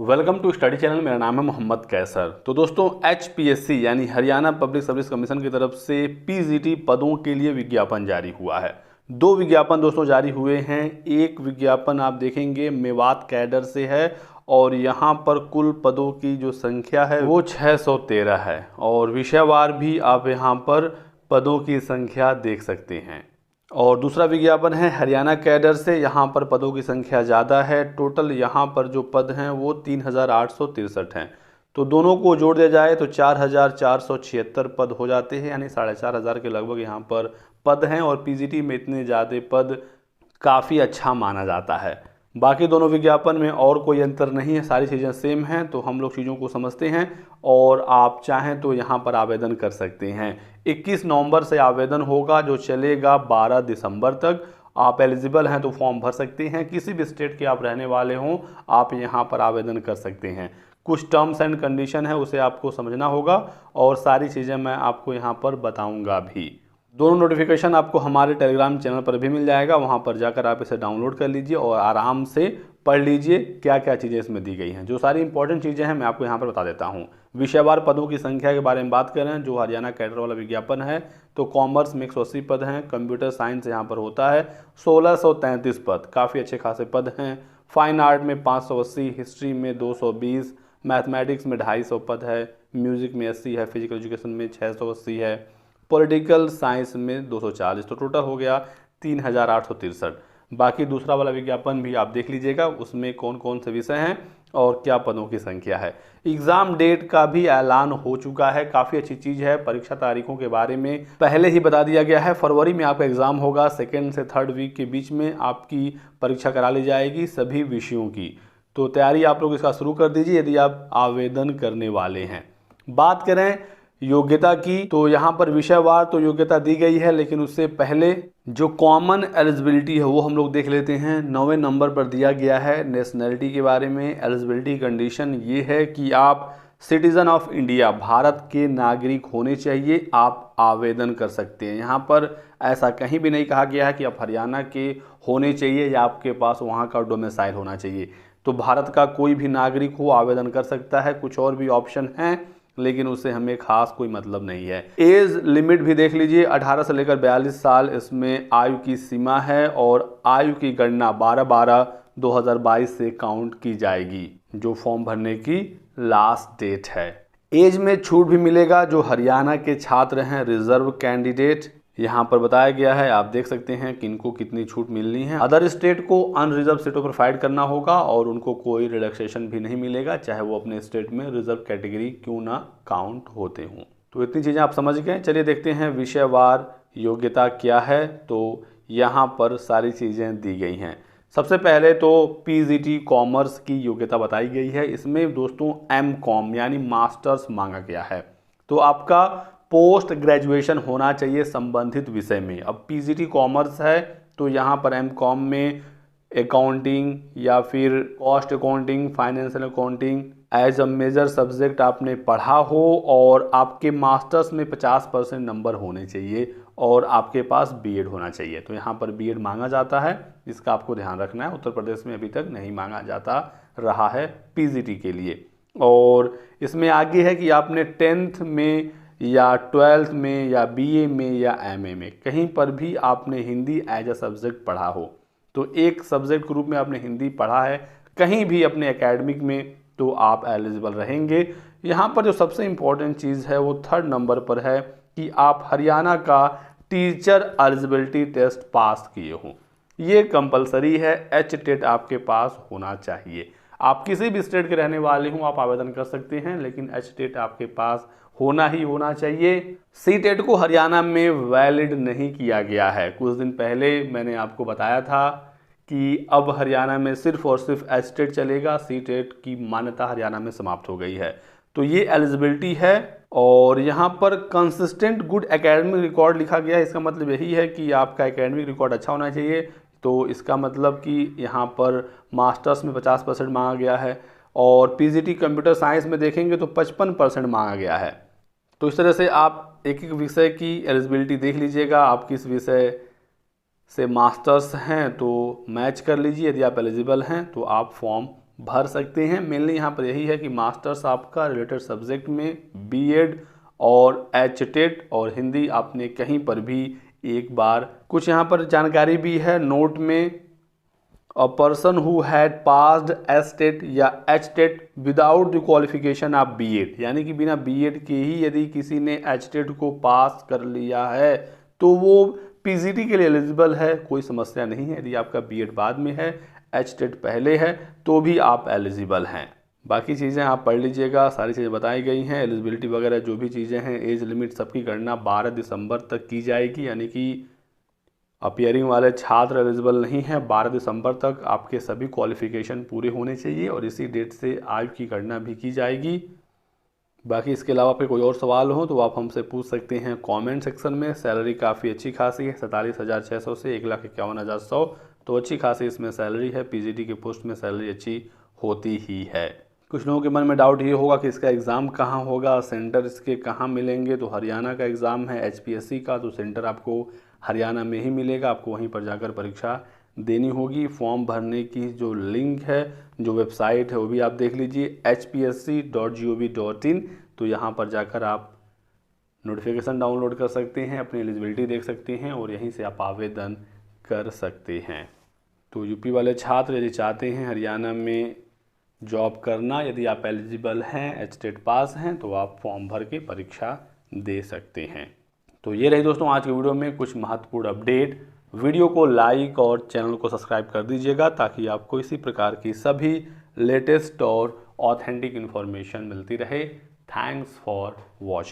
Welcome to study channel. मेरा नाम है मोहम्मद कैसर। तो दोस्तों, HPSC यानी हरियाणा पब्लिक सर्विस कमीशन की तरफ से PGT पदों के लिए विज्ञापन जारी हुआ है। दो विज्ञापन दोस्तों जारी हुए हैं। एक विज्ञापन आप देखेंगे मेवात कैडर से है और यहाँ पर कुल पदों की जो संख्या है वो 613 है और विषयवार भी आप यहाँ पर पदों की संख्या देख सकते हैं। और दूसरा विज्ञापन है हरियाणा कैडर से, यहाँ पर पदों की संख्या ज़्यादा है। टोटल यहाँ पर जो पद हैं वो 3863 हैं। तो दोनों को जोड़ दिया जाए तो 4476 पद हो जाते हैं, यानी 4500 के लगभग यहाँ पर पद हैं। और PGT में इतने ज़्यादा पद काफ़ी अच्छा माना जाता है। बाकी दोनों विज्ञापन में और कोई अंतर नहीं है, सारी चीज़ें सेम हैं। तो हम लोग चीज़ों को समझते हैं और आप चाहें तो यहाँ पर आवेदन कर सकते हैं। 21 नवंबर से आवेदन होगा जो चलेगा 12 दिसंबर तक। आप एलिजिबल हैं तो फॉर्म भर सकते हैं। किसी भी स्टेट के आप रहने वाले हों आप यहाँ पर आवेदन कर सकते हैं। कुछ टर्म्स एंड कंडीशन है उसे आपको समझना होगा और सारी चीज़ें मैं आपको यहाँ पर बताऊँगा भी। दोनों नोटिफिकेशन आपको हमारे टेलीग्राम चैनल पर भी मिल जाएगा, वहाँ पर जाकर आप इसे डाउनलोड कर लीजिए और आराम से पढ़ लीजिए क्या क्या चीज़ें इसमें दी गई हैं। जो सारी इंपॉर्टेंट चीज़ें हैं मैं आपको यहाँ पर बता देता हूँ। विषयवार पदों की संख्या के बारे में बात करें, जो हरियाणा कैडर वाला विज्ञापन है, तो कॉमर्स में 180 पद हैं। कंप्यूटर साइंस यहाँ पर होता है 1633 पद, काफ़ी अच्छे खासे पद हैं। फाइन आर्ट में 580, हिस्ट्री में 220, मैथमेटिक्स में 250 पद है, म्यूज़िक में 80 है, फिजिकल एजुकेशन में 680 है, पॉलिटिकल साइंस में 240। तो टोटल हो गया 3863। बाकी दूसरा वाला विज्ञापन भी आप देख लीजिएगा, उसमें कौन कौन से विषय हैं और क्या पदों की संख्या है। एग्ज़ाम डेट का भी ऐलान हो चुका है, काफ़ी अच्छी चीज़ है। परीक्षा तारीखों के बारे में पहले ही बता दिया गया है। फरवरी में आपका एग्ज़ाम होगा, 2 से 3 वीक के बीच में आपकी परीक्षा करा ली जाएगी सभी विषयों की। तो तैयारी आप लोग इसका शुरू कर दीजिए यदि आप आवेदन करने वाले हैं। बात करें योग्यता की, तो यहाँ पर विषयवार तो योग्यता दी गई है, लेकिन उससे पहले जो कॉमन एलिजिबिलिटी है वो हम लोग देख लेते हैं। 9वें नंबर पर दिया गया है नेशनैलिटी के बारे में। एलिजिबिलिटी कंडीशन ये है कि आप सिटीज़न ऑफ इंडिया, भारत के नागरिक होने चाहिए, आप आवेदन कर सकते हैं। यहाँ पर ऐसा कहीं भी नहीं कहा गया है कि आप हरियाणा के होने चाहिए या आपके पास वहाँ का डोमिसाइल होना चाहिए। तो भारत का कोई भी नागरिक हो आवेदन कर सकता है। कुछ और भी ऑप्शन हैं लेकिन उससे हमें खास कोई मतलब नहीं है। एज लिमिट भी देख लीजिए, 18 से लेकर 42 साल इसमें आयु की सीमा है और आयु की गणना 12/12/2022 से काउंट की जाएगी, जो फॉर्म भरने की लास्ट डेट है। एज में छूट भी मिलेगा जो हरियाणा के छात्र हैं, रिजर्व कैंडिडेट, यहाँ पर बताया गया है। आप देख सकते हैं कि इनको कितनी छूट मिलनी है। अदर स्टेट को अनरिजर्व सीटों पर फाइट करना होगा और उनको कोई रिलैक्सेशन भी नहीं मिलेगा, चाहे वो अपने स्टेट में रिजर्व कैटेगरी क्यों ना काउंट होते हों। तो इतनी चीज़ें आप समझ गए। चलिए देखते हैं विषयवार योग्यता क्या है। तो यहाँ पर सारी चीज़ें दी गई हैं। सबसे पहले तो PGT कॉमर्स की योग्यता बताई गई है। इसमें दोस्तों MCOM यानी मास्टर्स मांगा गया है। तो आपका पोस्ट ग्रेजुएशन होना चाहिए संबंधित विषय में। अब PGT कॉमर्स है तो यहाँ पर MCOM में अकाउंटिंग या फिर cost accounting, financial accounting as a major subject आपने पढ़ा हो और आपके मास्टर्स में 50% नंबर होने चाहिए और आपके पास BEd होना चाहिए। तो यहाँ पर BEd मांगा जाता है, इसका आपको ध्यान रखना है। उत्तर प्रदेश में अभी तक नहीं मांगा जाता रहा है PGT के लिए। और इसमें आगे है कि आपने 10th में या 12th में या BA में या MA में कहीं पर भी आपने हिंदी एज अ सब्जेक्ट पढ़ा हो। तो एक सब्जेक्ट के रूप में आपने हिंदी पढ़ा है कहीं भी अपने एकेडमिक में, तो आप एलिजिबल रहेंगे। यहाँ पर जो सबसे इम्पोर्टेंट चीज़ है वो 3rd नंबर पर है कि आप हरियाणा का टीचर एलिजिबिलिटी टेस्ट पास किए हों। ये कंपलसरी है, HTET आपके पास होना चाहिए। आप किसी भी स्टेट के रहने वाले हों आप आवेदन कर सकते हैं, लेकिन HTET आपके पास होना ही होना चाहिए। CTET को हरियाणा में वैलिड नहीं किया गया है। कुछ दिन पहले मैंने आपको बताया था कि अब हरियाणा में सिर्फ और सिर्फ HTET चलेगा, CTET की मान्यता हरियाणा में समाप्त हो गई है। तो ये एलिजिबिलिटी है। और यहाँ पर कंसिस्टेंट गुड एकेडमिक रिकॉर्ड लिखा गया है। इसका मतलब यही है कि आपका एकेडमिक रिकॉर्ड अच्छा होना चाहिए। तो इसका मतलब कि यहाँ पर मास्टर्स में 50% मांगा गया है और PGT कंप्यूटर साइंस में देखेंगे तो 55% मांगा गया है। तो इस तरह से आप एक एक विषय की एलिजिबिलिटी देख लीजिएगा। आप किस विषय से मास्टर्स हैं तो मैच कर लीजिए। यदि आप एलिजिबल हैं तो आप फॉर्म भर सकते हैं। मेनली यहाँ पर यही है कि मास्टर्स आपका रिलेटेड सब्जेक्ट में बीएड और एचटेट और हिंदी आपने कहीं पर भी एक बार, कुछ यहाँ पर जानकारी भी है नोट में, a person who had passed HTET या HTET without the qualification of BEd, यानी कि बिना बीएड के ही यदि किसी ने एचटेट को पास कर लिया है तो वो पीजीटी के लिए एलिजिबल है, कोई समस्या नहीं है। यदि आपका बीएड बाद में है, एचटेट पहले है, तो भी आप एलिजिबल हैं। बाकी चीज़ें आप पढ़ लीजिएगा, सारी चीज़ें बताई गई हैं। एलिजिबिलिटी वगैरह जो भी चीज़ें हैं, एज लिमिट सबकी गणना 12 दिसंबर तक की जाएगी, यानी कि अपियरिंग वाले छात्र एलिजिबल नहीं है। 12 दिसंबर तक आपके सभी क्वालिफिकेशन पूरे होने चाहिए और इसी डेट से आयु की गणना भी की जाएगी। बाकी इसके अलावा पे कोई और सवाल हो तो आप हमसे पूछ सकते हैं कमेंट सेक्शन में। सैलरी काफ़ी अच्छी खासी है, 47,600 से 1,51,100, तो अच्छी खासी इसमें सैलरी है। पीजीटी के पोस्ट में सैलरी अच्छी होती ही है। कुछ लोगों के मन में डाउट ये होगा कि इसका एग्ज़ाम कहाँ होगा, सेंटर इसके कहाँ मिलेंगे। तो हरियाणा का एग्ज़ाम है एचपीएससी का, तो सेंटर आपको हरियाणा में ही मिलेगा, आपको वहीं पर जाकर परीक्षा देनी होगी। फॉर्म भरने की जो लिंक है, जो वेबसाइट है, वो भी आप देख लीजिए hpsc.gov.in। तो यहाँ पर जाकर आप नोटिफिकेशन डाउनलोड कर सकते हैं, अपनी एलिजिबिलिटी देख सकते हैं और यहीं से आप आवेदन कर सकते हैं। तो यूपी वाले छात्र यदि चाहते हैं हरियाणा में जॉब करना, यदि आप एलिजिबल हैं, एचटेट पास हैं, तो आप फॉर्म भर के परीक्षा दे सकते हैं। तो ये रही दोस्तों आज की वीडियो में कुछ महत्वपूर्ण अपडेट। वीडियो को लाइक और चैनल को सब्सक्राइब कर दीजिएगा ताकि आपको इसी प्रकार की सभी लेटेस्ट और ऑथेंटिक इन्फॉर्मेशन मिलती रहे। Thanks for watching.